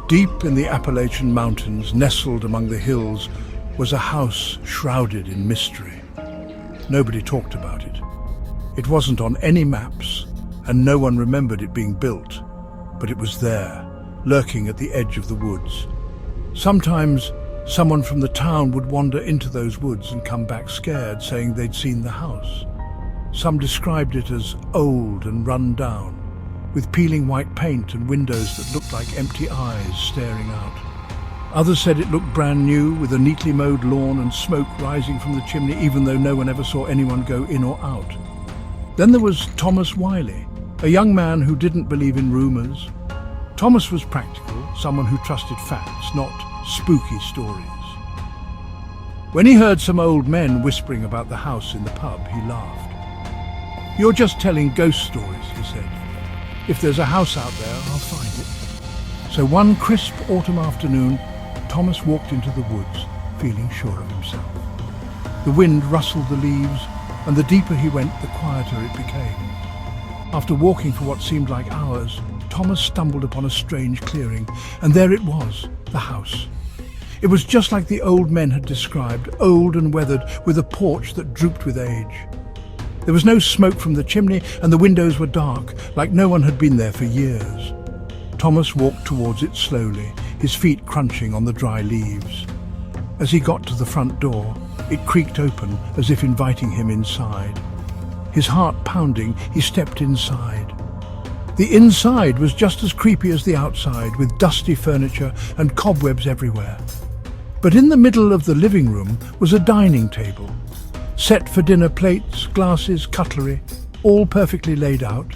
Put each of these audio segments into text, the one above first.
Deep in the Appalachian mountains, nestled among the hills, was a house shrouded in mystery. Nobody talked about it. It wasn't on any maps, and no one remembered it being built, but it was there, lurking at the edge of the woods. Sometimes someone from the town would wander into those woods and come back scared, saying they'd seen the house. Some described it as old and run down, with peeling white paint and windows that looked like empty eyes staring out. Others said it looked brand new, with a neatly mowed lawn and smoke rising from the chimney, even though no one ever saw anyone go in or out. Then there was Thomas Wylie, a young man who didn't believe in rumours. Thomas was practical, someone who trusted facts, not spooky stories. When he heard some old men whispering about the house in the pub, he laughed. "You're just telling ghost stories," he said. "If there's a house out there, I'll find it." So one crisp autumn afternoon, Thomas walked into the woods, feeling sure of himself. The wind rustled the leaves, and the deeper he went, the quieter it became. After walking for what seemed like hours, Thomas stumbled upon a strange clearing, and there it was, the house. It was just like the old men had described, old and weathered, with a porch that drooped with age. There was no smoke from the chimney, and the windows were dark, like no one had been there for years. Thomas walked towards it slowly, his feet crunching on the dry leaves. As he got to the front door, it creaked open as if inviting him inside. His heart pounding, he stepped inside. The inside was just as creepy as the outside, with dusty furniture and cobwebs everywhere. But in the middle of the living room was a dining table, set for dinner plates, glasses, cutlery, all perfectly laid out.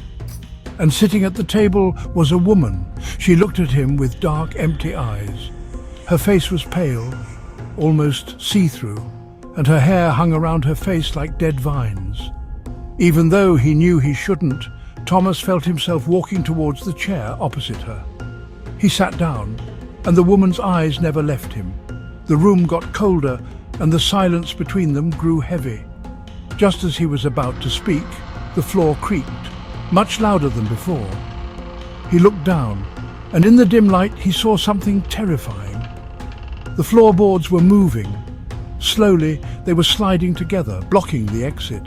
And sitting at the table was a woman. She looked at him with dark, empty eyes. Her face was pale, almost see-through, and her hair hung around her face like dead vines. Even though he knew he shouldn't, Thomas felt himself walking towards the chair opposite her. He sat down, and the woman's eyes never left him. The room got colder, and the silence between them grew heavy. Just as he was about to speak, the floor creaked, much louder than before. He looked down, and in the dim light he saw something terrifying. The floorboards were moving. Slowly, they were sliding together, blocking the exit.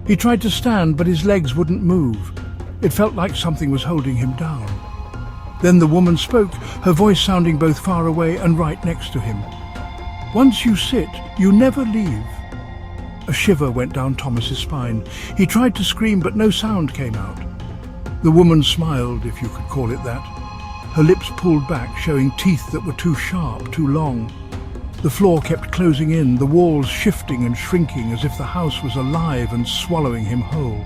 He tried to stand, but his legs wouldn't move. It felt like something was holding him down. Then the woman spoke, her voice sounding both far away and right next to him. "Once you sit, you never leave." A shiver went down Thomas's spine. He tried to scream, but no sound came out. The woman smiled, if you could call it that. Her lips pulled back, showing teeth that were too sharp, too long. The floor kept closing in, the walls shifting and shrinking as if the house was alive and swallowing him whole.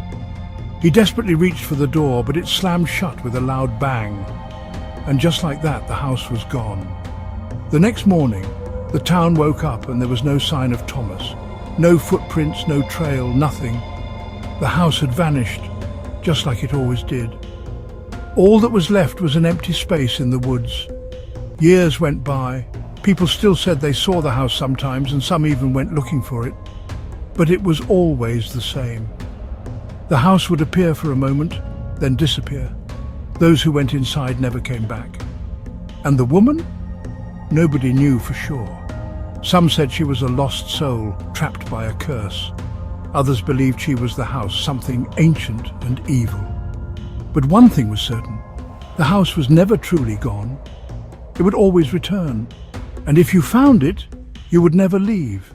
He desperately reached for the door, but it slammed shut with a loud bang. And just like that, the house was gone. The next morning, the town woke up and there was no sign of Thomas. No footprints, no trail, nothing. The house had vanished, just like it always did. All that was left was an empty space in the woods. Years went by. People still said they saw the house sometimes, and some even went looking for it. But it was always the same. The house would appear for a moment, then disappear. Those who went inside never came back. And the woman? Nobody knew for sure. Some said she was a lost soul, trapped by a curse. Others believed she was the house, something ancient and evil. But one thing was certain. The house was never truly gone. It would always return. And if you found it, you would never leave.